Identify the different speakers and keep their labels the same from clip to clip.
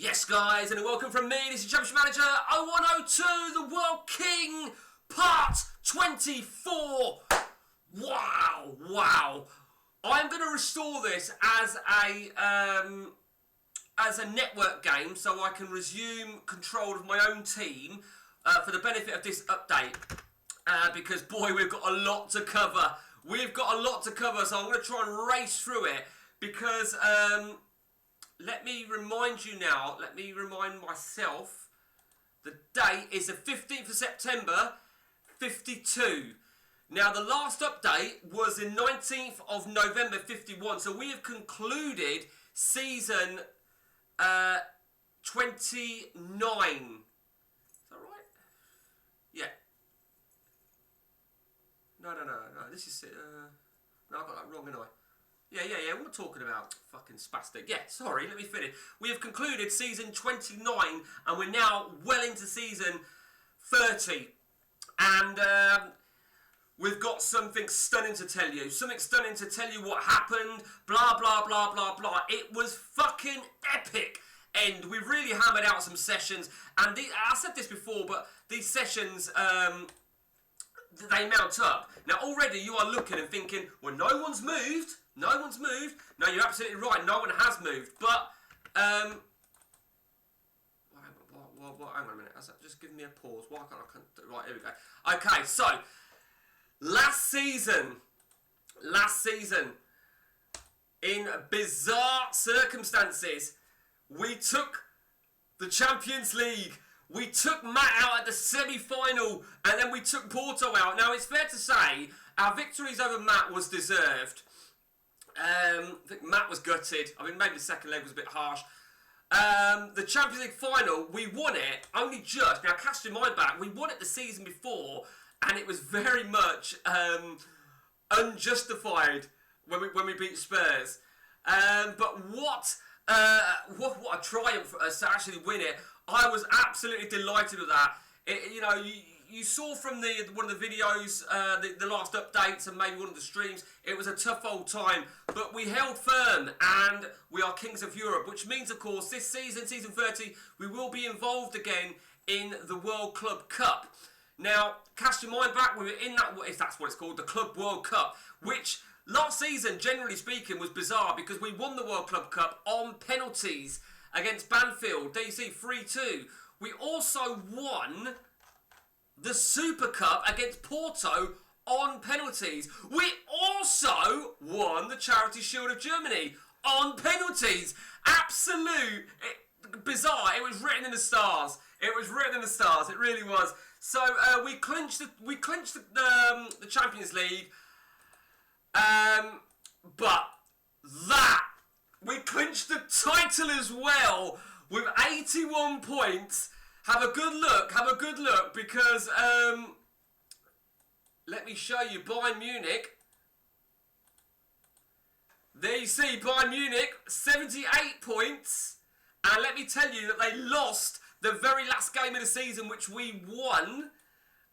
Speaker 1: Yes, guys, and welcome from me. This is Championship Manager 0102, the World King, Part 24. Wow. I'm going to restore this as a network game, so I can resume control of my own team for the benefit of this update. Because boy, we've got a lot to cover. So I'm going to try and race through it because. Let me remind you now, let me remind myself, the date is the 15th of September, 52. Now, the last update was the 19th of November, 51. So we have concluded season 29. Is that right? Yeah. No. This is... no, I got that wrong, didn't I? Yeah, what am I talking about? Fucking spastic. Yeah, sorry, let me finish. We have concluded season 29, and we're now well into season 30. And we've got something stunning to tell you. What happened. Blah, blah, blah, blah, blah. It was fucking epic. And we've really hammered out some sessions. And I said this before, but these sessions... they mount up. Now, already you are looking and thinking, well, no one's moved. No, you're absolutely right. No one has moved. But, hang on a minute. Just give me a pause. Why can't I? Right, here we go. Okay, so, last season, in bizarre circumstances, we took the Champions League. We took Matt out at the semi-final, and then we took Porto out. Now, it's fair to say, our victories over Matt was deserved. I think Matt was gutted. I mean, maybe the second leg was a bit harsh. The Champions League final, we won it, only just. Now, cast in my back, we won it the season before, and it was very much unjustified when we beat Spurs. But what a triumph for us to actually win it. I was absolutely delighted with that. You saw from one of the videos, the last updates and maybe one of the streams, it was a tough old time. But we held firm and we are kings of Europe, which means, of course, this season, season 30, we will be involved again in the World Club Cup. Now, cast your mind back, we were in that, if that's what it's called, the Club World Cup, which last season, generally speaking, was bizarre because we won the World Club Cup on penalties against Banfield, DC 3-2. We also won the Super Cup against Porto on penalties. We also won the Charity Shield of Germany on penalties. Bizarre. It was written in the stars. It really was. So we clinched the Champions League. But we clinched the title as well with 81 points. Have a good look, because let me show you Bayern Munich. There you see Bayern Munich, 78 points. And let me tell you that they lost the very last game of the season, which we won.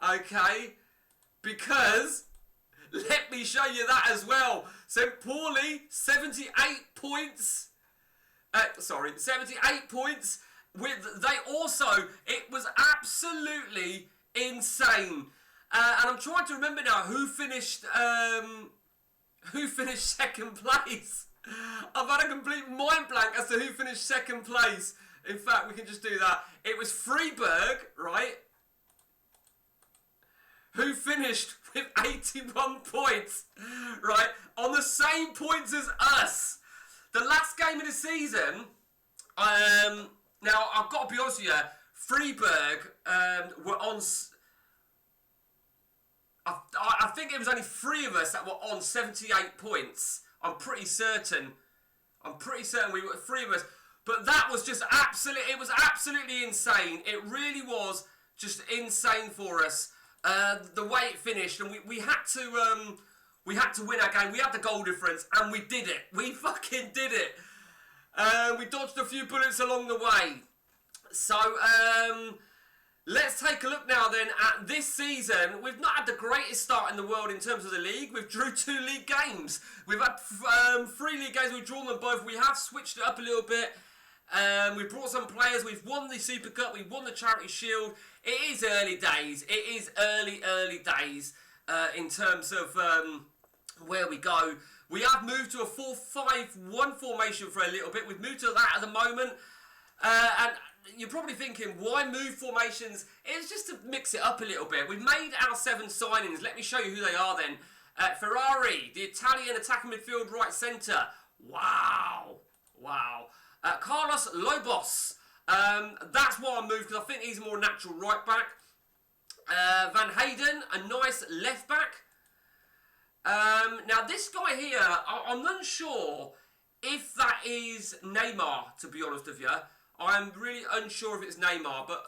Speaker 1: Okay, because... let me show you that as well. St. Pauli, 78 points. 78 points. It was absolutely insane. And I'm trying to remember now who finished second place. I've had a complete mind blank as to who finished second place. In fact, we can just do that. It was Freiburg, right? Who finished with 81 points, right? On the same points as us. The last game of the season, now I've got to be honest with you, Freiburg were on... I think it was only 3 of us that were on 78 points. I'm pretty certain we were 3 of us. But that was just absolutely insane. It really was just insane for us. The way it finished, and we had to win our game. We had the goal difference, and we did it. We fucking did it. We dodged a few bullets along the way. So let's take a look now then at this season. We've not had the greatest start in the world in terms of the league. We've drew 2 league games. We've had 3 league games. We've drawn them both. We have switched it up a little bit. We've brought some players. We've won the Super Cup. We've won the Charity Shield. It is early days. It is early days in terms of where we go. We have moved to a 4-5-1 formation for a little bit. We've moved to that at the moment. And you're probably thinking, why move formations? It's just to mix it up a little bit. We've made our 7 signings. Let me show you who they are then. Ferrari, the Italian attacking midfield right centre. Wow. Carlos Lobos. That's why I moved, because I think he's a more natural right back. Van Hayden, a nice left back. Now this guy here, I'm unsure if that is Neymar, to be honest with you. I'm really unsure if it's Neymar, but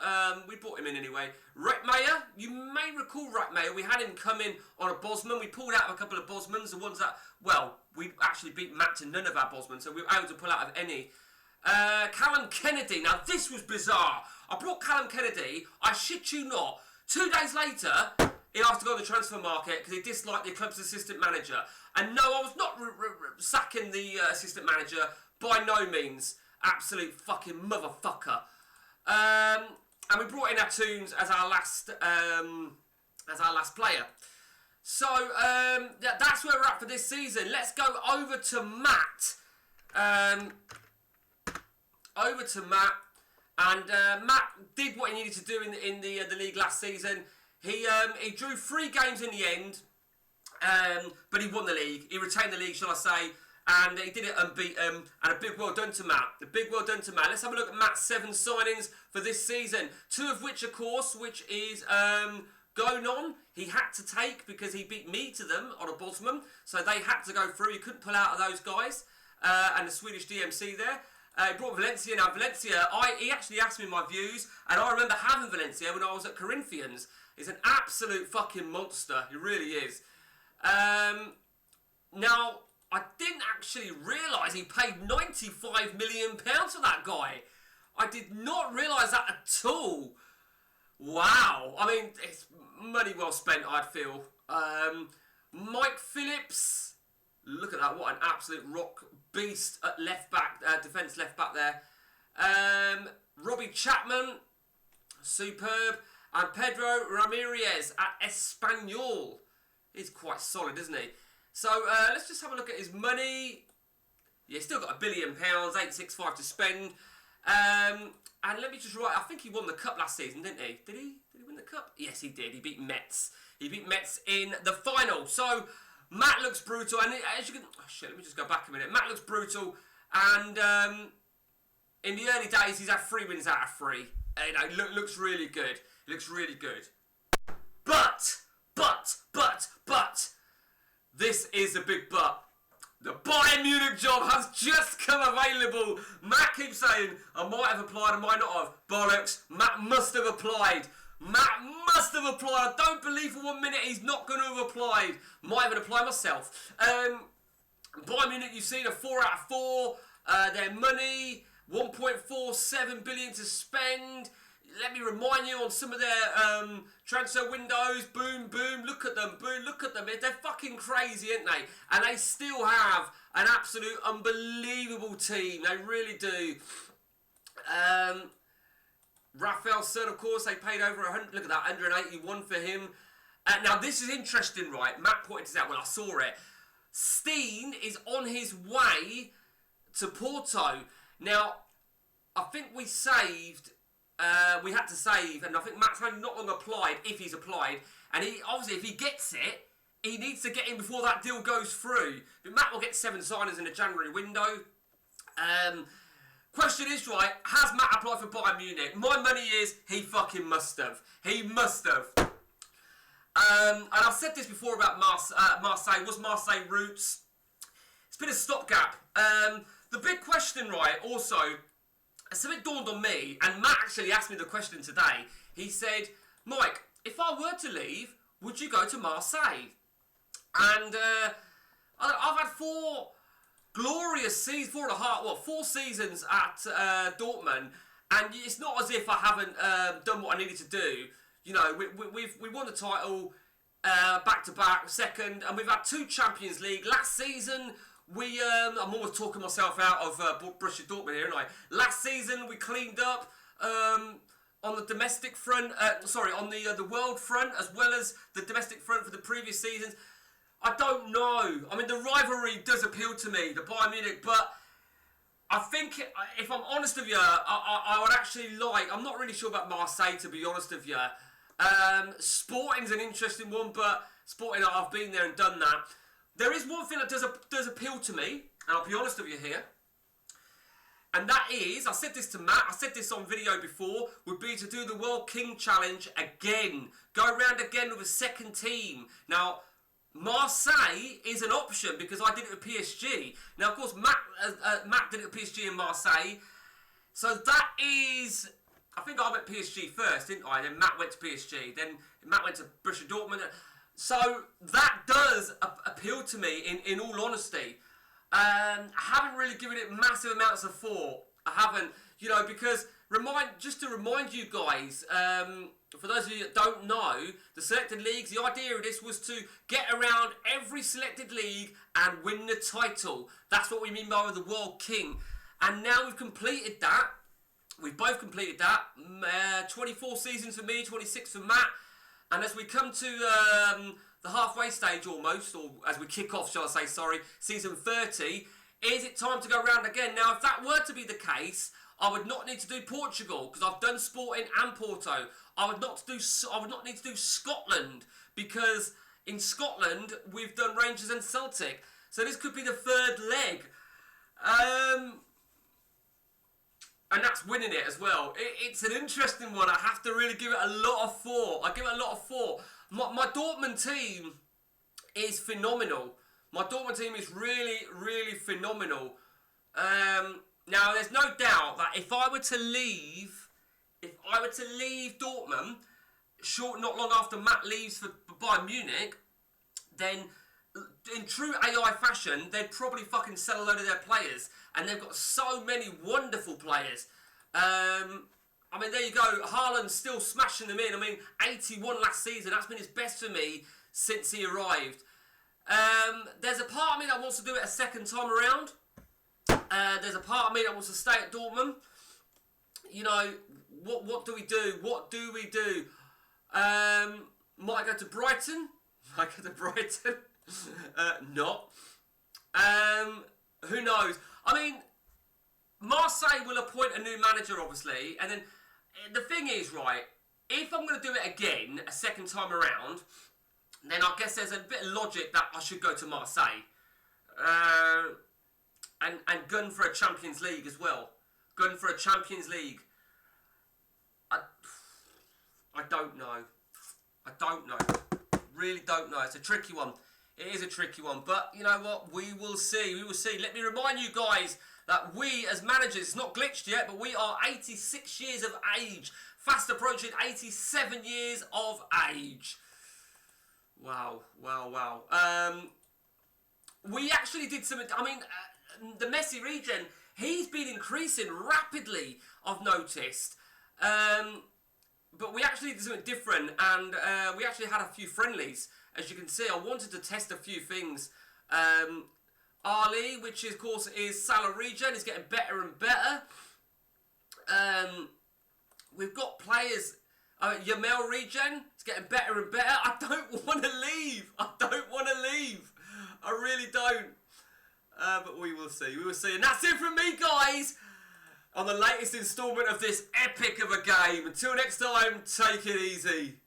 Speaker 1: we brought him in anyway. Reitmeijer, you may recall Reitmeijer. We had him come in on a Bosman. We pulled out a couple of Bosmans, the ones that, well, we actually beat Matt to none of our Bosmans, so we were able to pull out of any. Callum Kennedy, now this was bizarre. I brought Callum Kennedy, I shit you not, 2 days later, he asked to go on the transfer market because he disliked the club's assistant manager. And no, I was not sacking the assistant manager, by no means. Absolute fucking motherfucker. And we brought in our Toons as our last player. So that's where we're at for this season. Let's go over to Matt. And Matt did what he needed to do in the league last season. He drew 3 games in the end, but he won the league. He retained the league, shall I say, and he did it unbeaten. And a big well done to Matt. Let's have a look at Matt's 7 signings for this season. 2 of which, of course, which is gameon. He had to take because he beat me to them on a Bosman, so they had to go through. He couldn't pull out of those guys, and the Swedish DMC there. He brought Valencia. Now Valencia, he actually asked me my views, and I remember having Valencia when I was at Corinthians. He's an absolute fucking monster. He really is. Now, I didn't actually realise he paid £95 million for that guy. I did not realise that at all. Wow. I mean, it's money well spent, I'd feel. Mike Phillips. Look at that. What an absolute rock beast at left back, defence left back there. Robbie Chapman. Superb. And Pedro Ramirez at Espanyol. He's quite solid, isn't he? So let's just have a look at his money. Yeah, he's still got £1 billion, 865 to spend. And let me just write, I think he won the cup last season, didn't he? Did he win the cup? Yes, he did. He beat Metz. He beat Metz in the final. So Matt looks brutal. And as you can... Oh, shit, let me just go back a minute. Matt looks brutal. And in the early days, he's had 3 wins out of 3. You know, looks really good. Looks really good. But, this is a big but. The Bayern Munich job has just come available. Matt keeps saying, I might have applied, I might not have. Bollocks, Matt must have applied. I don't believe for 1 minute he's not going to have applied. Might even apply myself. Bayern Munich, you've seen a 4 out of 4. Their money, 1.47 billion to spend. Let me remind you on some of their transfer windows. Boom, boom. Look at them. Boom, look at them. They're fucking crazy, aren't they? And they still have an absolute unbelievable team. They really do. Rafael Son, of course, they paid over 100. Look at that, 181 for him. Now, this is interesting, right? Matt pointed this out when I saw it. Steen is on his way to Porto. Now, I think we saved... we had to save, and I think Matt's only not long applied, if he's applied, and he obviously, if he gets it, he needs to get in before that deal goes through. But Matt will get 7 signers in the January window. Question is, right, has Matt applied for Bayern Munich? My money is, he fucking must have. He must have. And I've said this before about Marseille. Was Marseille roots? It's been a stopgap. The big question, right, also... Something dawned on me, and Matt actually asked me the question today. He said, Mike, if I were to leave, would you go to Marseille? And I've had 4 glorious seasons, 4 seasons at Dortmund, and it's not as if I haven't done what I needed to do. You know, we won the title back-to-back, second, and we've had 2 Champions League. Last season, I'm almost talking myself out of Borussia Dortmund here, aren't I? Last season we cleaned up on the domestic front, on the world front, as well as the domestic front for the previous seasons. I don't know. I mean, the rivalry does appeal to me, the Bayern Munich, but I think, if I'm honest with you, I would actually like... I'm not really sure about Marseille, to be honest with you. Sporting's an interesting one, but Sporting, I've been there and done that. There is one thing that does appeal to me, and I'll be honest with you here, and that is, I said this to Matt, I said this on video before, would be to do the World King Challenge again. Go around again with a second team. Now, Marseille is an option because I did it with PSG. Now, of course, Matt did it with PSG and Marseille. So that is... I think I went PSG first, didn't I? Then Matt went to PSG. Then Matt went to Borussia Dortmund. So that does appeal to me, in all honesty. I haven't really given it massive amounts of thought. I haven't, because just to remind you guys, for those of you that don't know, the selected leagues, the idea of this was to get around every selected league and win the title. That's what we mean by the World King. And now we've completed that. We've both completed that. 24 seasons for me, 26 for Matt. And as we come to the halfway stage almost, or as we kick off, shall I say, season 30, is it time to go round again? Now, if that were to be the case, I would not need to do Portugal, because I've done Sporting and Porto. I would not need to do Scotland, because in Scotland, we've done Rangers and Celtic. So this could be the third leg. And that's winning it as well. It's an interesting one. I have to really give it a lot of thought. I give it a lot of thought. My Dortmund team is phenomenal. My Dortmund team is really, really phenomenal. Now, there's no doubt that if I were to leave Dortmund, not long after Matt leaves for Bayern Munich, then in true AI fashion, they'd probably fucking sell a load of their players. And they've got so many wonderful players. I mean, there you go. Haaland's still smashing them in. I mean, 81 last season. That's been his best for me since he arrived. There's a part of me that wants to do it a second time around. There's a part of me that wants to stay at Dortmund. What do we do? What do we do? Might I go to Brighton? Not. Who knows? I mean, Marseille will appoint a new manager, obviously, and then the thing is, right, if I'm going to do it again, a second time around, then I guess there's a bit of logic that I should go to Marseille. And gun for a Champions League as well. Gun for a Champions League. I don't know. Really don't know. It's a tricky one. It is a tricky one, but you know what? We will see. Let me remind you guys that we, as managers, it's not glitched yet, but we are 86 years of age. Fast approaching 87 years of age. Wow. We actually did some... the Messi regen, he's been increasing rapidly, I've noticed. But we actually did something different, and we actually had a few friendlies. As you can see, I wanted to test a few things. Ali, which of course is Salah regen, is getting better and better. We've got players, Yamel regen, it's getting better and better. I don't want to leave. I really don't. But we will see. And that's it from me, guys, on the latest instalment of this epic of a game. Until next time, take it easy.